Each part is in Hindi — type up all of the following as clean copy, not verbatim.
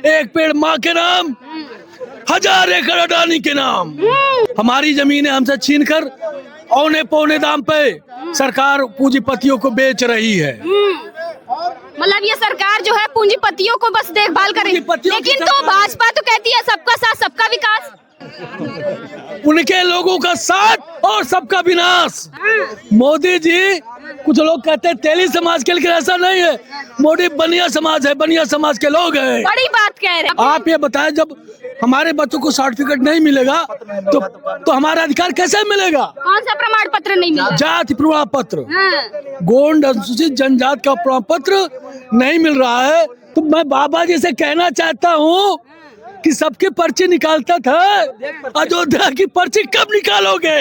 एक पेड़ माँ के नाम, 1000 एकड़ अडानी के नाम। हमारी जमीनें हमसे छीनकर औने पौने दाम पे सरकार पूंजीपतियों को बेच रही है। मतलब ये सरकार जो है पूंजीपतियों को बस देखभाल करे, लेकिन तो भाजपा तो कहती है सबका साथ सबका विकास। उनके लोगों का साथ और सबका विनाश। मोदी जी, कुछ लोग कहते हैं तेली समाज के, लेकिन ऐसा नहीं है। मोदी बनिया समाज है, बनिया समाज के लोग हैं। बड़ी बात कह रहे हैं आप ये बताएं, जब हमारे बच्चों को सर्टिफिकेट नहीं मिलेगा तो हमारा अधिकार कैसे मिलेगा? कौन सा प्रमाण पत्र नहीं मिला? जाति प्रमाण पत्र, हाँ। गोंड अनुसूचित जनजाति का प्रमाण पत्र नहीं मिल रहा है। तो मैं बाबा जी से कहना चाहता हूँ कि सबकी पर्ची निकालता था, अयोध्या की पर्ची कब निकालोगे?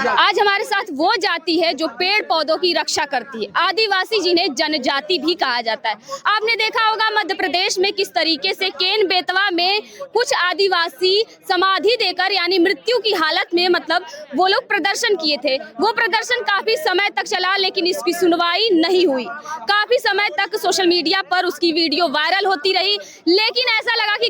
आज हमारे साथ वो जाति है जो पेड़ पौधों की रक्षा करती है। आदिवासी जिन्हें जनजाति भी कहा जाता है। आपने देखा होगा मध्य प्रदेश में किस तरीके से केन बेतवा में कुछ आदिवासी समाधि देकर यानी मृत्यु की हालत में मतलब वो लोग प्रदर्शन किए थे। वो प्रदर्शन काफी समय तक चला, लेकिन इसकी सुनवाई नहीं हुई। काफी समय तक सोशल मीडिया पर उसकी वीडियो वायरल होती रही, लेकिन ऐसा लगा कि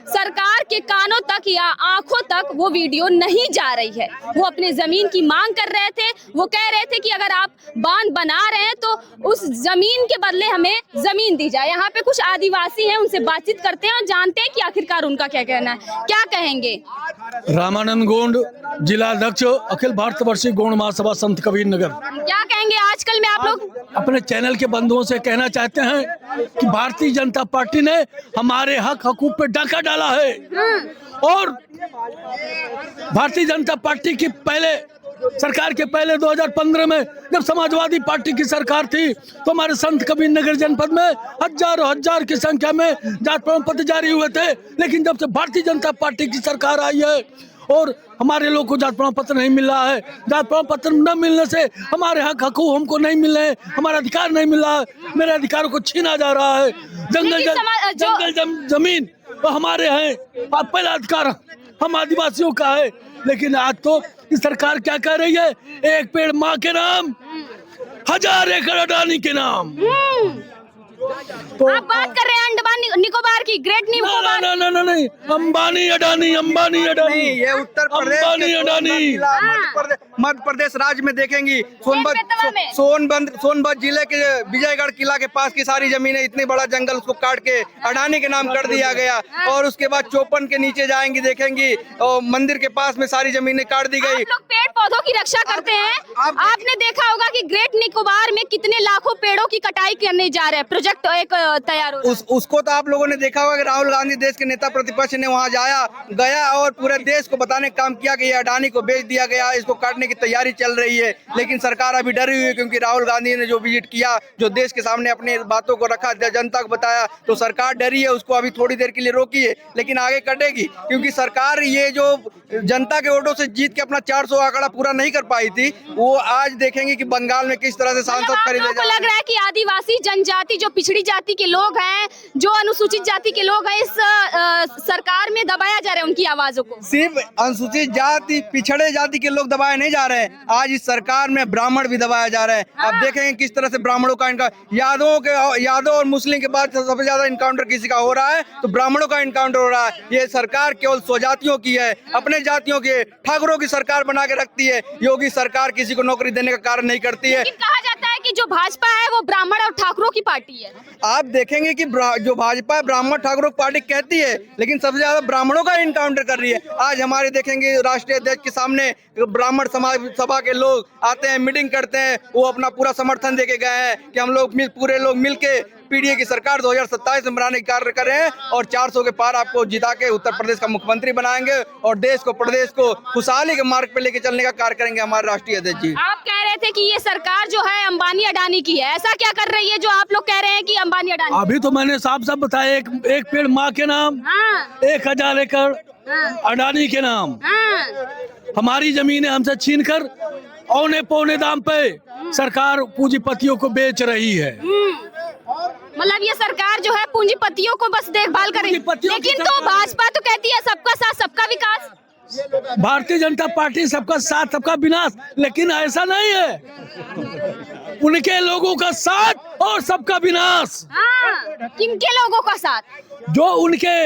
सरकार के कानों तक या आंखों तक वो वीडियो नहीं जा रही है। वो अपने जमीन की मांग कर रहे थे। वो कह रहे थे कि अगर आप बांध बना रहे हैं तो उस जमीन के बदले हमें जमीन दी जाए। यहाँ पे कुछ आदिवासी हैं, उनसे बातचीत करते हैं और जानते हैं कि आखिरकार उनका क्या कहना है। क्या कहेंगे? रामानंद गोंड, जिला अध्यक्ष, अखिल भारत वर्षीय गोंड महासभा संत कबीर नगर। क्या कहेंगे आजकल में आप लोग? अपने चैनल के बंधुओं से कहना चाहते हैं कि भारतीय जनता पार्टी ने हमारे हक हकूक पे डाका डाला है। और भारतीय जनता पार्टी की पहले सरकार के पहले 2015 में जब समाजवादी पार्टी की सरकार थी तो हमारे संत कबीर नगर जनपद में हजारों हजार की संख्या में जात प्रमाण पत्र जारी हुए थे। लेकिन जब से भारतीय जनता पार्टी की सरकार आई है और हमारे लोग को जात प्रमाण पत्र नहीं मिल रहा है, जात प्रमाण पत्र न मिलने से हमारे हक हकूक हमको नहीं मिल रहे, हमारा अधिकार नहीं मिल रहा है, मेरे अधिकारों को छीना जा रहा है। जंगल जमीन तो हमारे हैं, पहला अधिकार हम आदिवासियों का है। लेकिन आज तो इस सरकार क्या कर रही है? एक पेड़ माँ के नाम, 1000 एकड़ अडानी के नाम। तो आप बात कर रहे हैं अंडमान निकोबार की, ग्रेट निकोबार? नहीं, अंबानी अडानी, अंबानी अडानी, ये उत्तर प्रदेश, अंबानी अडानी। मध्य प्रदेश राज्य में देखेंगी सोनभद्र जिले के विजयगढ़ किला के पास की सारी जमीनें, इतनी बड़ा जंगल उसको काट के अडानी के नाम कर दिया गया। और उसके बाद चौपन के नीचे जाएंगी, देखेंगी मंदिर के पास में सारी जमीनें काट दी गई। आप लोग पेड़ पौधों की रक्षा करते हैं। आपने देखा होगा कि ग्रेट निकोबार में कितने लाखों पेड़ों की कटाई करने जा रहे हैं। प्रोजेक्ट एक तैयार हो उसको तो आप लोगों ने देखा होगा कि राहुल गांधी देश के नेता प्रतिपक्ष ने वहां गया और पूरे देश को बताने का काम किया कि ये अडानी को बेच दिया गया, इसको काटने की तैयारी चल रही है। लेकिन सरकार अभी डरी हुई है, क्योंकि राहुल गांधी ने जो विजिट किया, जो देश के सामने अपनी बातों को रखा, जनता को बताया, तो सरकार डरी है। उसको अभी थोड़ी देर के लिए रोकी है, लेकिन आगे कटेगी, क्योंकि सरकार ये जो जनता के वोटों से जीत के अपना 400 आंकड़ा पूरा नहीं कर पाई थी, वो आज देखेंगे कि बंगाल में किस तरह से सांसद खरीदे जा रहे हैं। लग रहा है कि आदिवासी जनजाति, जो पिछड़ी जाति के लोग हैं, जो अनुसूचित जाति के लोग हैं, इस सरकार में दबाया जा रहा है उनकी आवाजों को। सिर्फ अनुसूचित जाति, पिछड़े जाति के लोग दबाए नहीं जा रहे हैं, आज इस सरकार में ब्राह्मण भी दबाया जा रहा है। आप देखेंगे किस तरह से ब्राह्मणों का यादव और मुस्लिम के बाद सबसे ज्यादा इनकाउंटर किसी का हो रहा है, तो ब्राह्मणों का इनकाउंटर हो रहा है। ये सरकार केवल स्वजातियों की है, अपने जातियों के ठाकुरों की सरकार बना के रखती है। योगी सरकार किसी को नौकरी देने का कार्य नहीं करती है। कहा जाता है कि जो भाजपा है वो ब्राह्मण और ठाकुरों की पार्टी है। आप देखेंगे कि जो भाजपा ब्राह्मण ठाकुरों की पार्टी कहती है, लेकिन सबसे ज्यादा ब्राह्मणों का इनकाउंटर कर रही है। आज हमारे देखेंगे राष्ट्रीय अध्यक्ष के सामने ब्राह्मण समाज सभा के लोग आते हैं, मीटिंग करते हैं, वो अपना पूरा समर्थन देके गए हैं कि हम लोग पूरे लोग मिलके पीडीए की सरकार 2027 में बनाने का कार्य कर रहे हैं और 400 के पार आपको जिता के उत्तर प्रदेश का मुख्यमंत्री बनाएंगे और देश को, प्रदेश को खुशहाली के मार्ग पे लेके चलने का कार्य करेंगे हमारे राष्ट्रीय अध्यक्ष जी। आप कह रहे थे कि ये सरकार जो है अंबानी अडानी की है, ऐसा क्या कर रही है जो आप लोग कह रहे हैं कि अंबानी अडानी? अभी तो मैंने साफ साफ बताया, एक पेड़ माँ के नाम, 1000 एकड़ अडानी के नाम। हमारी जमीनें हमसे छीनकर औने पौने दाम पे सरकार पूंजीपतियों को बेच रही है। मतलब ये सरकार जो है पूंजीपतियों को बस देखभाल करे, लेकिन तो भाजपा तो कहती है सबका साथ सबका विकास। भारतीय जनता पार्टी सबका साथ सबका विनाश, लेकिन ऐसा नहीं है। उनके लोगों का साथ और सबका विनाश। हाँ, किनके लोगों का साथ? जो उनके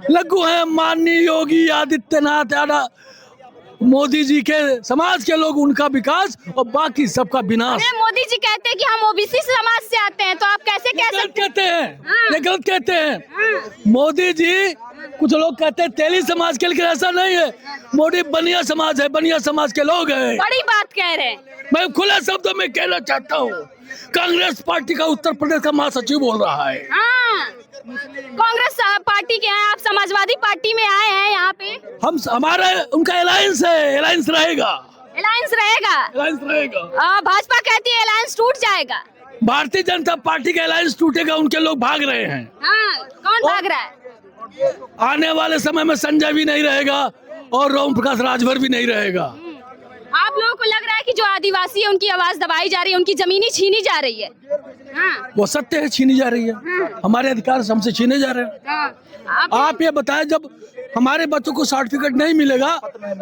लघु हैं, माननीय योगी आदित्यनाथ यादव, मोदी जी के समाज के लोग, उनका विकास और बाकी सबका विनाश। अरे मोदी जी कहते हैं कि हम ओबीसी समाज से आते हैं, तो आप कैसे कह गलत सकते कहते हैं, हाँ। ये गलत कहते हैं। हाँ। मोदी जी, कुछ लोग कहते हैं तेली समाज के, लेकिन ऐसा नहीं है। मोदी बनिया समाज है, बनिया समाज के लोग हैं। बड़ी बात कह रहे हैं। मैं खुले शब्दों में कहना चाहता हूँ, कांग्रेस पार्टी का उत्तर प्रदेश का महासचिव बोल रहा है। हाँ, कांग्रेस पार्टी के हैं आप, समाजवादी पार्टी में आए हैं यहाँ पे। हम हमारा उनका अलायंस है, अलायंस रहेगा, अलायंस रहेगा। अलायंस रहेगा। भाजपा कहती है अलायंस टूट जाएगा। भारतीय जनता पार्टी का अलायंस टूटेगा, उनके लोग भाग रहे हैं। हाँ, कौन भाग रहा है? आने वाले समय में संजय भी नहीं रहेगा और ओम प्रकाश राजभर भी नहीं रहेगा। आप लोगों को लग रहा है कि जो आदिवासी है उनकी आवाज दबाई जा रही है, उनकी जमीनें छीनी जा रही है? हाँ। वो सत्य है, छीनी जा रही है। हमारे अधिकार हमसे छीने जा रहे हैं। हाँ। आप ये बताएं, जब हमारे बच्चों को सर्टिफिकेट नहीं मिलेगा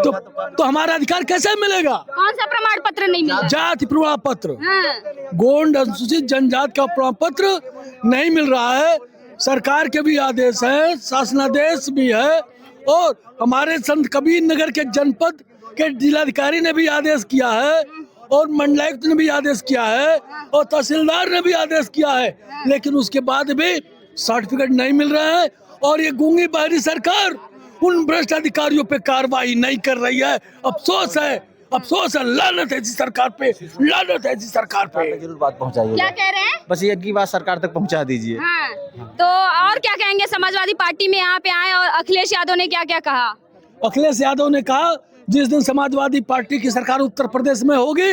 तो हमारा अधिकार कैसे मिलेगा? कौन सा प्रमाण पत्र नहीं मिला? जाति प्रमाण पत्र, हाँ। गोंड अनुसूचित जनजाति का प्रमाण पत्र नहीं मिल रहा है। सरकार के भी आदेश है, शासनादेश भी है, और हमारे संत कबीर नगर के जनपद के जिलाधिकारी ने भी आदेश किया है, और मंडलायुक्त ने भी आदेश किया है, और तहसीलदार ने भी आदेश किया है, लेकिन उसके बाद भी सर्टिफिकेट नहीं मिल रहा है। और ये गूंगी बहरी सरकार उन भ्रष्ट अधिकारियों पे कार्रवाई नहीं कर रही है। अफसोस है, अफसोस है, लानत है इसी सरकार पे, लानत है इसी सरकार पे। जरूर बात पहुंचाइए। क्या कह रहे हैं? बस ये की बात सरकार तक पहुंचा दीजिए। हाँ। तो और क्या कहेंगे? समाजवादी पार्टी में यहाँ पे आए और अखिलेश यादव ने क्या क्या कहा? अखिलेश यादव ने कहा, जिस दिन समाजवादी पार्टी की सरकार उत्तर प्रदेश में होगी,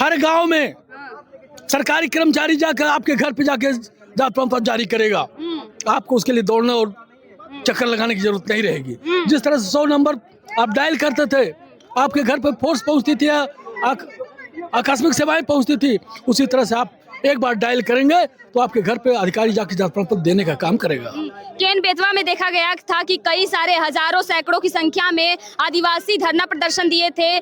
हर गांव में सरकारी कर्मचारी जाकर आपके घर पे जाके जात प्रमाण पत्र जारी करेगा। आपको उसके लिए दौड़ने और चक्कर लगाने की जरूरत नहीं रहेगी। जिस तरह से 100 नंबर आप डायल करते थे, आपके घर पे फोर्स पहुंचती थी, आकस्मिक सेवाएं पहुंचती थी, उसी तरह से आप एक बार डायल करेंगे तो आपके घर पे अधिकारी जाके जात प्रमाण पत्र देने का काम करेगा। केन बेतवा में देखा गया था कि कई सारे हजारों सैकड़ों की संख्या में आदिवासी धरना प्रदर्शन दिए थे,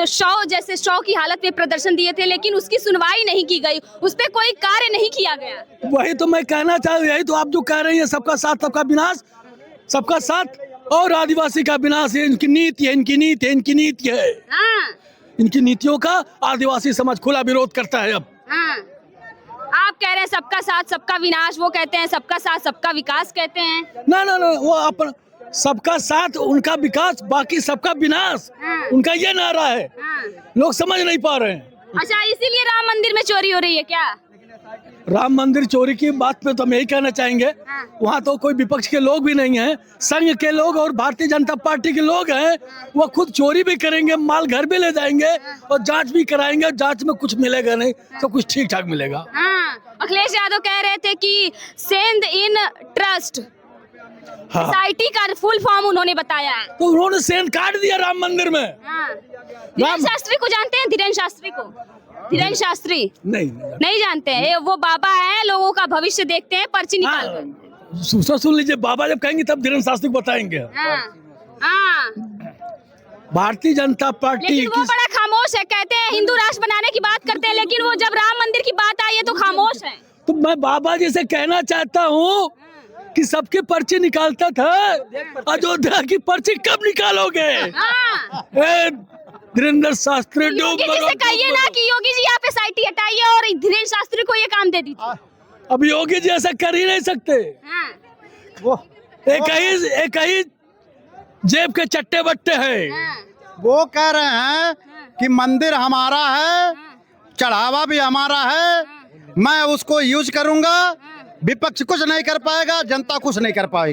शव की हालत में प्रदर्शन दिए थे, लेकिन उसकी सुनवाई नहीं की गई, उस पर कोई कार्य नहीं किया गया। वही तो मैं कहना चाह रही, यही तो आप जो कह रही हैं, सबका साथ सबका विनाश, सबका साथ और आदिवासी का विनाश। ये इनकी नीति है, इनकी नीति है, इनकी नीति है। हाँ। इनकी नीतियों का आदिवासी समाज खुला विरोध करता है अब। हाँ। आप कह रहे हैं सबका साथ सबका विनाश, वो कहते हैं सबका साथ सबका विकास कहते हैं। ना ना ना, वो अपन सबका साथ उनका विकास, बाकी सबका विनाश, हाँ। उनका ये नारा है। हाँ। लोग समझ नहीं पा रहे हैं। अच्छा, इसीलिए राम मंदिर में चोरी हो रही है क्या? राम मंदिर चोरी की बात पे तो हम यही कहना चाहेंगे, हाँ। वहाँ तो कोई विपक्ष के लोग भी नहीं हैं, संघ के लोग और भारतीय जनता पार्टी के लोग हैं। वो खुद चोरी भी करेंगे, माल घर भी ले जाएंगे और जांच भी कराएंगे। जांच में कुछ मिलेगा नहीं, सब कुछ ठीक ठाक मिलेगा। हाँ। अखिलेश यादव कह रहे थे कि सेंध इन ट्रस्ट हाँ। सोसाइटी का फुल फॉर्म उन्होंने बताया है। तो उन्होंने सेंध काट दिया राम मंदिर में। हाँ। धीरेन्द्र शास्त्री को जानते हैं? धीरेन्द्र शास्त्री को? धीरेन्द्र शास्त्री नहीं जानते हैं? ये वो बाबा हैं, लोगों का भविष्य देखते हैं, पर्ची निकाल कर। सुन लीजिए, बाबा जब कहेंगे तब धीरेन्द्र शास्त्री को बताएंगे। हाँ। हाँ। भारतीय जनता पार्टी लेकिन वो बड़ा खामोश है, कहते हैं हिंदू राष्ट्र बनाने की बात करते हैं, लेकिन वो जब राम मंदिर की बात आई है तो खामोश है। तो मैं बाबा जी से कहना चाहता हूँ कि सबकी पर्ची निकालता था, अयोध्या की पर्ची कब निकालोगे? हाँ। धीरेन्द्र शास्त्री योगी जी से कहिए ना कि योगी जी यहाँ पे साइटी हटाइए और धीरेन्द्र शास्त्री को ये काम दे दीजिए। अब योगी जी ऐसा कर ही नहीं सकते। हाँ। वो एक ही जेब के चट्टे बट्टे हैं। हाँ। वो कह रहे हैं कि मंदिर हमारा है, चढ़ावा भी हमारा है, मैं उसको यूज करूंगा, विपक्ष कुछ नहीं कर पाएगा, जनता कुछ नहीं कर पाएगी।